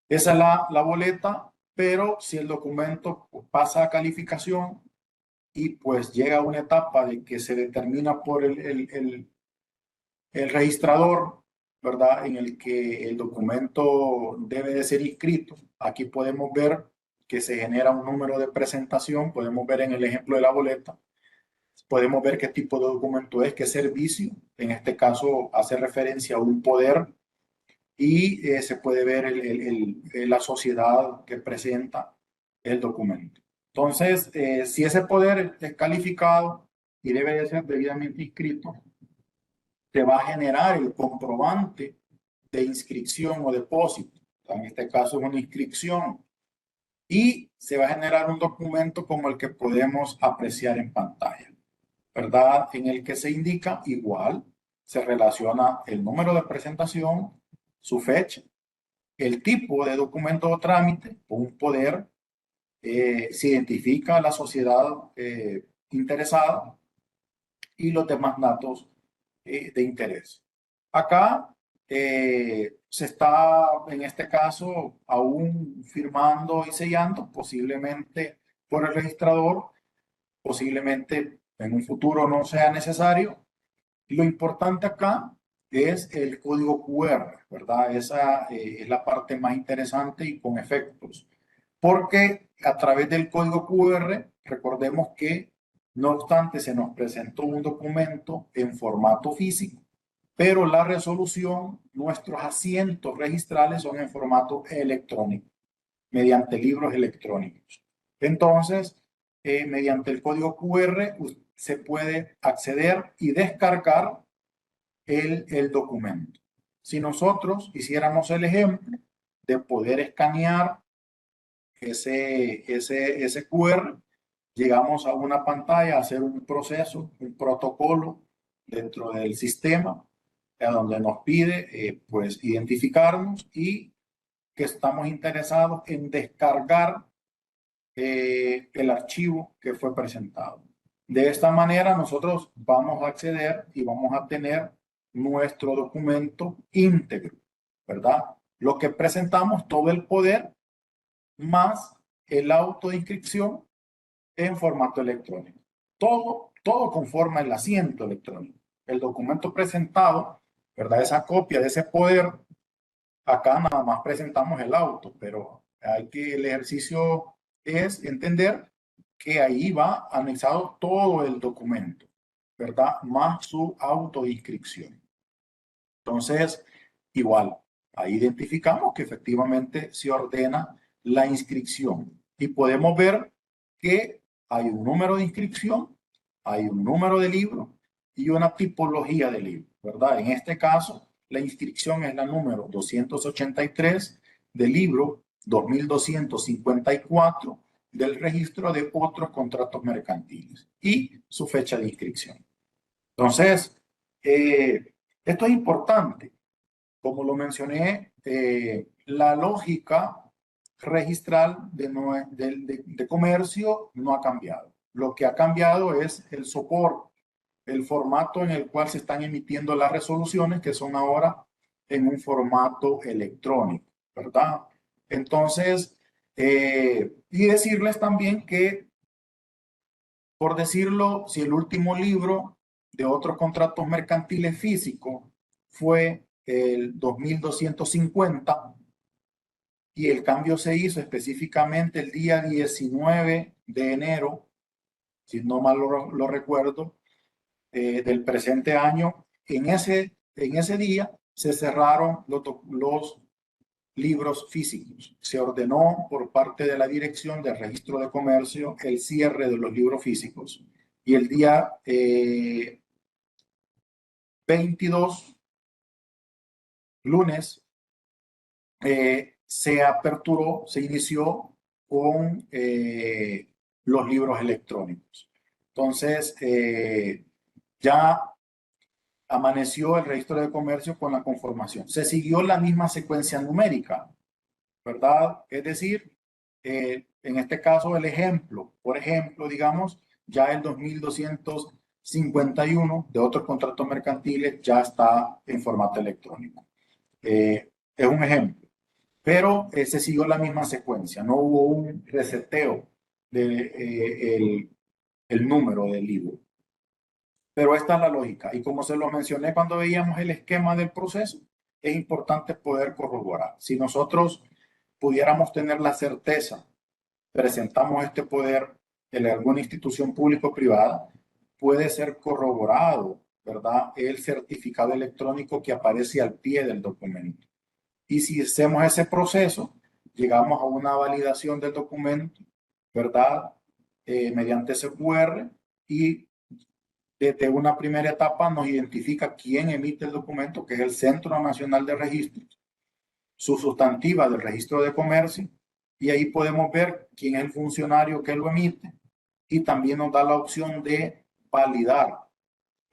Esa es la boleta, pero si el documento pasa a calificación y pues llega a una etapa de que se determina por el registrador, ¿verdad? En el que el documento debe de ser inscrito. Aquí podemos ver que se genera un número de presentación. Podemos ver en el ejemplo de la boleta. Podemos ver qué tipo de documento es, qué servicio. En este caso hace referencia a un poder y se puede ver la sociedad que presenta el documento. Entonces, si ese poder es calificado y debe de ser debidamente inscrito, te va a generar el comprobante de inscripción o depósito. En este caso es una inscripción. Y se va a generar un documento como el que podemos apreciar en pantalla, ¿verdad? En el que se indica igual, se relaciona el número de presentación, su fecha, el tipo de documento o trámite o un poder, se identifica la sociedad interesada y los demás datos de interés. Acá se está, en este caso, aún firmando y sellando, posiblemente por el registrador, posiblemente en un futuro no sea necesario. Lo importante acá es el código QR, ¿verdad? Esa es la parte más interesante y con efectos. Porque a través del código QR, recordemos que no obstante se nos presentó un documento en formato físico, pero la resolución, nuestros asientos registrales son en formato electrónico, mediante libros electrónicos. Entonces, mediante el código QR se puede acceder y descargar el documento. Si nosotros hiciéramos el ejemplo de poder escanear ese QR, llegamos a una pantalla a hacer un proceso, un protocolo dentro del sistema, donde nos pide pues identificarnos y que estamos interesados en descargar el archivo que fue presentado. De esta manera nosotros vamos a acceder y vamos a tener nuestro documento íntegro, ¿verdad? Lo que presentamos, todo el poder más el auto de inscripción en formato electrónico. Todo conforma el asiento electrónico. El documento presentado, ¿verdad? Esa copia de ese poder, acá nada más presentamos el auto, pero el ejercicio es entender que ahí va anexado todo el documento, ¿verdad? Más su autoinscripción. Entonces, igual, ahí identificamos que efectivamente se ordena la inscripción y podemos ver que hay un número de inscripción, hay un número de libro y una tipología de libro, ¿verdad? En este caso, la inscripción es la número 283 del libro 2254 del registro de otros contratos mercantiles y su fecha de inscripción. Entonces, esto es importante. Como lo mencioné, la lógica registral de comercio no ha cambiado. Lo que ha cambiado es el soporte, el formato en el cual se están emitiendo las resoluciones, que son ahora en un formato electrónico, ¿verdad? Entonces, y decirles también que, por decirlo, si el último libro de otros contratos mercantiles físicos fue el 2250 y el cambio se hizo específicamente el día 19 de enero, si no mal lo recuerdo, del presente año, en ese día se cerraron los libros físicos. Se ordenó por parte de la Dirección del Registro de Comercio el cierre de los libros físicos y el día 22, lunes, se aperturó, se inició con los libros electrónicos. Entonces, ya amaneció el registro de comercio con la conformación. Se siguió la misma secuencia numérica, ¿verdad? Es decir, en este caso el ejemplo, por ejemplo, digamos, ya el 2251 de otros contratos mercantiles ya está en formato electrónico. Es un ejemplo, pero se siguió la misma secuencia, no hubo un reseteo del el número del libro. Pero esta es la lógica. Y como se lo mencioné cuando veíamos el esquema del proceso, es importante poder corroborar. Si nosotros pudiéramos tener la certeza, presentamos este poder en alguna institución pública o privada, puede ser corroborado, ¿verdad? El certificado electrónico que aparece al pie del documento. Y si hacemos ese proceso, llegamos a una validación del documento, ¿verdad? Mediante ese QR y desde una primera etapa nos identifica quién emite el documento, que es el Centro Nacional de Registros, su sustantiva del registro de comercio, y ahí podemos ver quién es el funcionario que lo emite y también nos da la opción de validar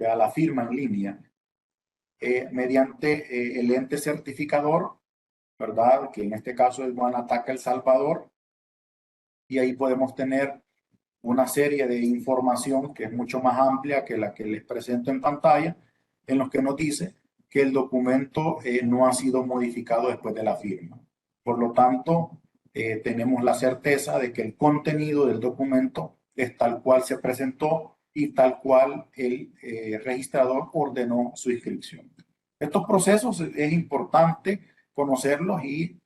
a la firma en línea mediante el ente certificador, ¿verdad? Que en este caso es Guanataca El Salvador, y ahí podemos tener una serie de información que es mucho más amplia que la que les presento en pantalla, en los que nos dice que el documento no ha sido modificado después de la firma. Por lo tanto, tenemos la certeza de que el contenido del documento es tal cual se presentó y tal cual el registrador ordenó su inscripción. Estos procesos es importante conocerlos y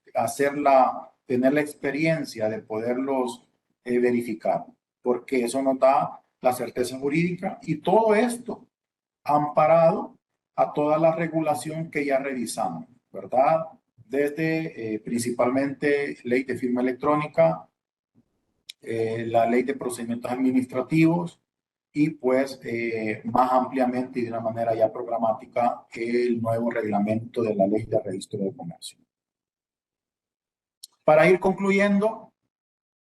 tener la experiencia de poderlos verificar, porque eso nos da la certeza jurídica y todo esto amparado a toda la regulación que ya revisamos, ¿verdad? Desde principalmente ley de firma electrónica, la ley de procedimientos administrativos y pues más ampliamente y de una manera ya programática el nuevo reglamento de la ley de registro de comercio. Para ir concluyendo,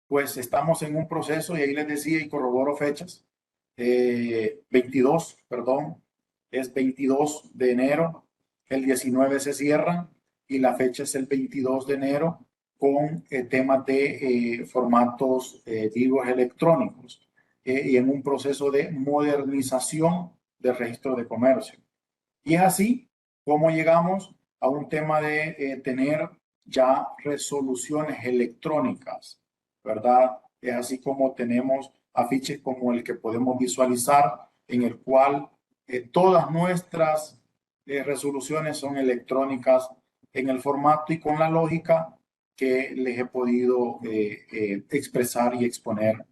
pues estamos en un proceso y ahí les decía y corroboro fechas. 22, perdón, es 22 de enero, el 19 se cierra y la fecha es el 22 de enero con temas de formatos libros electrónicos y en un proceso de modernización del registro de comercio. Y es así como llegamos a un tema de tener ya resoluciones electrónicas, ¿verdad? Es así como tenemos afiches como el que podemos visualizar, en el cual todas nuestras resoluciones son electrónicas en el formato y con la lógica que les he podido expresar y exponer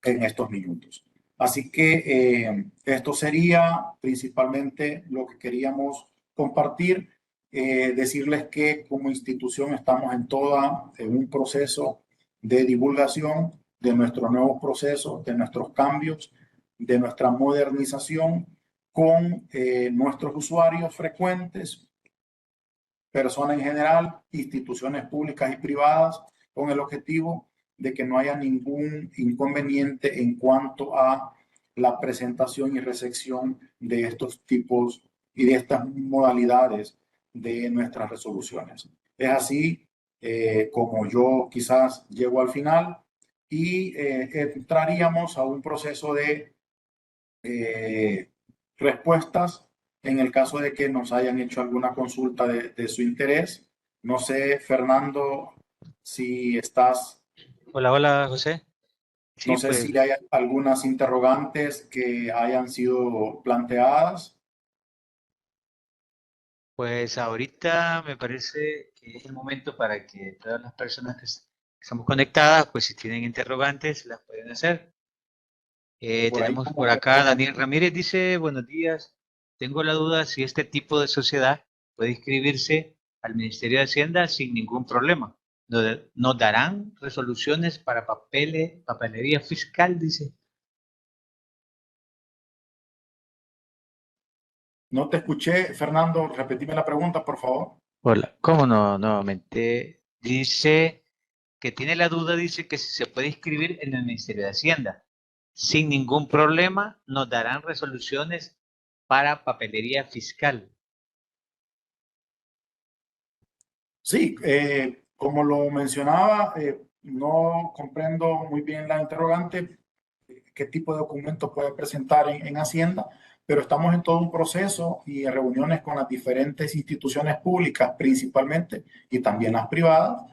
en estos minutos. Así que esto sería principalmente lo que queríamos compartir. Decirles que como institución estamos en un proceso de divulgación de nuestros nuevos procesos, de nuestros cambios, de nuestra modernización con nuestros usuarios frecuentes, personas en general, instituciones públicas y privadas, con el objetivo de que no haya ningún inconveniente en cuanto a la presentación y recepción de estos tipos y de estas modalidades de nuestras resoluciones. Es así como yo quizás llego al final y entraríamos a un proceso de respuestas en el caso de que nos hayan hecho alguna consulta de su interés. No sé, Fernando, si estás, Hola, hola, José. no Sí, sé pues, si hay algunas interrogantes que hayan sido planteadas. pues ahorita me parece que es el momento para que todas las personas que estamos conectadas, pues si tienen interrogantes, las pueden hacer. Por ahí Tenemos por como que acá Daniel Ramírez, dice, buenos días, tengo la duda si este tipo de sociedad puede inscribirse al Ministerio de Hacienda sin ningún problema. Nos darán resoluciones para papelería fiscal, dice. no te escuché, Fernando, repetime la pregunta, por favor. Hola, ¿cómo no? Nuevamente, dice que tiene la duda, dice que si se puede inscribir en el Ministerio de Hacienda. Sin ningún problema, nos darán resoluciones para papelería fiscal. Sí, como lo mencionaba, no comprendo muy bien la interrogante, qué tipo de documentos puede presentar en Hacienda, pero estamos en todo un proceso y en reuniones con las diferentes instituciones públicas principalmente y también las privadas,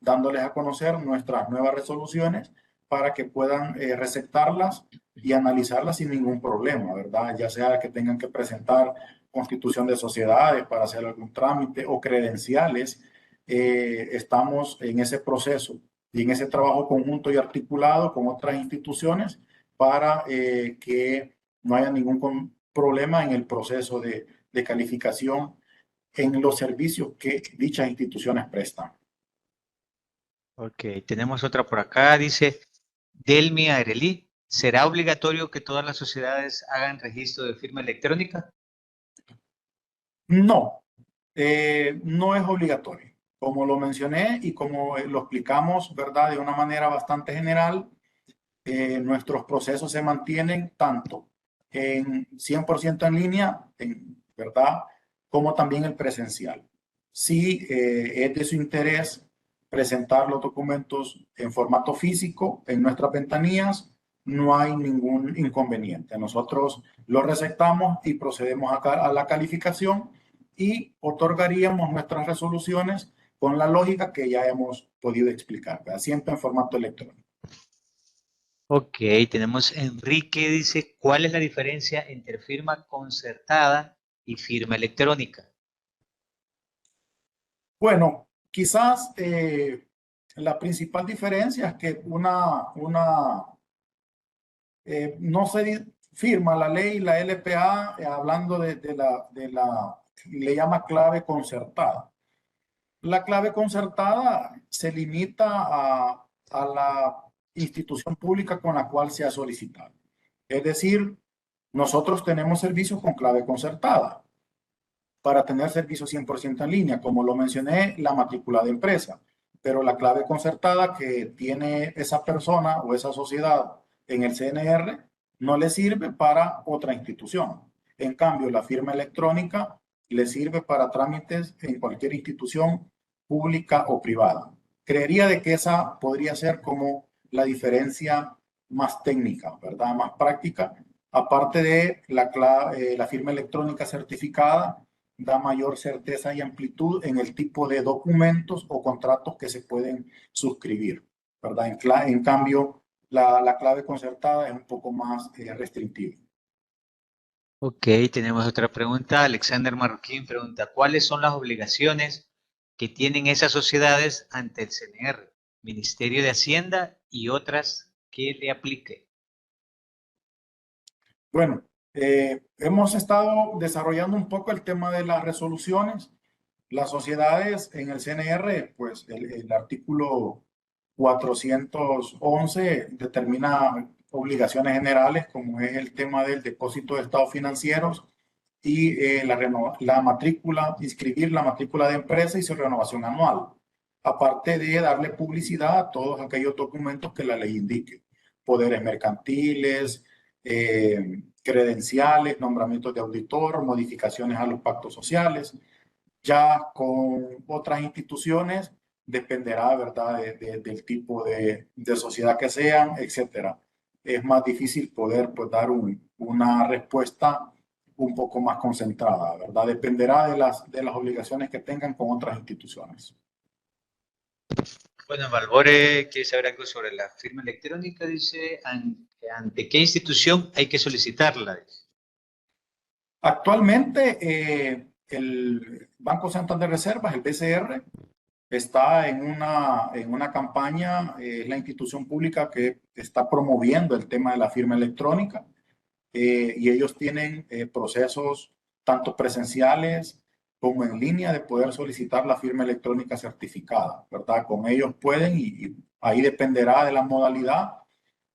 dándoles a conocer nuestras nuevas resoluciones para que puedan receptarlas y analizarlas sin ningún problema, ¿verdad? Ya sea que tengan que presentar constitución de sociedades para hacer algún trámite o credenciales, estamos en ese proceso y en ese trabajo conjunto y articulado con otras instituciones para que no haya ningún problema en el proceso de calificación en los servicios que dichas instituciones prestan. Ok, tenemos otra por acá, dice Delmi Arelí, ¿será obligatorio que todas las sociedades hagan registro de firma electrónica? No, no es obligatorio. Como lo mencioné y como lo explicamos, ¿verdad? De una manera bastante general, nuestros procesos se mantienen tanto en 100% en línea, ¿verdad? Como también el presencial. Si es de su interés presentar los documentos en formato físico en nuestras ventanillas, no hay ningún inconveniente. Nosotros los receptamos y procedemos a la calificación y otorgaríamos nuestras resoluciones con la lógica que ya hemos podido explicar, ¿verdad? Siempre en formato electrónico. Ok, tenemos Enrique, dice, ¿cuál es la diferencia entre firma concertada y firma electrónica? Bueno, quizás la principal diferencia es que no se firma la ley, la LPA, hablando le llama clave concertada. La clave concertada se limita a la institución pública con la cual se ha solicitado. Es decir, nosotros tenemos servicios con clave concertada para tener servicios 100% en línea, como lo mencioné, la matrícula de empresa, pero la clave concertada que tiene esa persona o esa sociedad en el CNR no le sirve para otra institución. En cambio, la firma electrónica le sirve para trámites en cualquier institución pública o privada. Creería de que esa podría ser como la diferencia más técnica, ¿verdad? Más práctica. Aparte de la firma electrónica certificada, da mayor certeza y amplitud en el tipo de documentos o contratos que se pueden suscribir, ¿verdad? En cambio, la clave concertada es un poco más restrictiva. Ok, tenemos otra pregunta. Alexander Marroquín pregunta, ¿cuáles son las obligaciones que tienen esas sociedades ante el CNR, Ministerio de Hacienda y otras que le aplique? Bueno, hemos estado desarrollando un poco el tema de las resoluciones. Las sociedades en el CNR, pues el artículo 411 determina obligaciones generales, como es el tema del depósito de estados financieros y la matrícula, inscribir la matrícula de empresa y su renovación anual, aparte de darle publicidad a todos aquellos documentos que la ley indique, poderes mercantiles, credenciales, nombramientos de auditor, modificaciones a los pactos sociales. Ya con otras instituciones dependerá, ¿verdad?, del tipo de sociedad que sean, etcétera. Es más difícil poder, pues, dar una respuesta un poco más concentrada, ¿verdad? Dependerá de las obligaciones que tengan con otras instituciones. Bueno, Valvore quiere saber algo sobre la firma electrónica. Dice, ¿ante qué institución hay que solicitarla? Actualmente, el Banco Central de Reservas, el BCR, está en una campaña, es la institución pública que está promoviendo el tema de la firma electrónica, y ellos tienen procesos tanto presenciales como en línea de poder solicitar la firma electrónica certificada, ¿verdad? Con ellos pueden y ahí dependerá de la modalidad,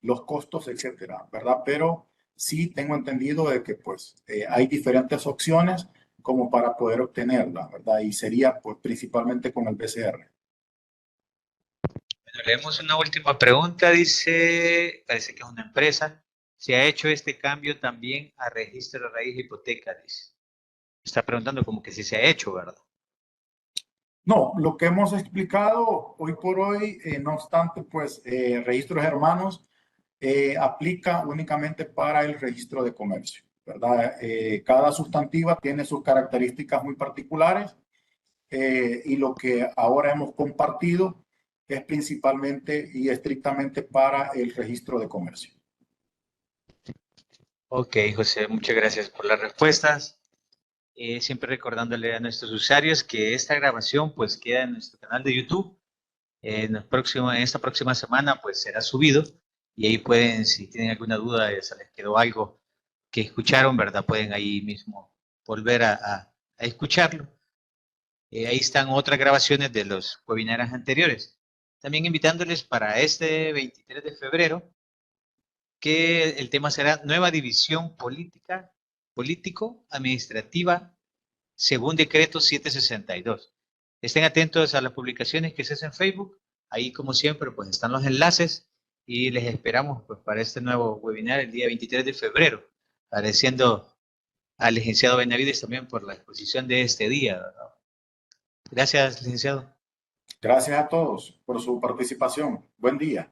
los costos, etcétera, ¿verdad? Pero sí tengo entendido de que pues hay diferentes opciones como para poder obtenerla, ¿verdad? Y sería pues principalmente con el BCR. Bueno, leemos una última pregunta. Dice, parece que es una empresa. ¿Se ha hecho este cambio también a registro de raíz de hipoteca? Dice. Está preguntando como que si se ha hecho, ¿verdad? No, lo que hemos explicado hoy por hoy, no obstante, pues registros hermanos aplica únicamente para el registro de comercio, ¿verdad? Cada sustantiva tiene sus características muy particulares, y lo que ahora hemos compartido es principalmente y estrictamente para el registro de comercio. Ok, José, muchas gracias por las respuestas. Siempre recordándole a nuestros usuarios que esta grabación pues queda en nuestro canal de YouTube. En esta próxima semana pues será subido y ahí pueden, si tienen alguna duda, se les quedó algo que escucharon, ¿verdad? Pueden ahí mismo volver a escucharlo. Ahí están otras grabaciones de los webinars anteriores. También invitándoles para este 23 de febrero, que el tema será Nueva División Político-Administrativa según decreto 762. Estén atentos a las publicaciones que se hacen en Facebook. Ahí, como siempre, pues están los enlaces y les esperamos pues, para este nuevo webinar el día 23 de febrero. Agradeciendo al licenciado Benavides también por la exposición de este día, ¿verdad? Gracias, licenciado. Gracias a todos por su participación. Buen día.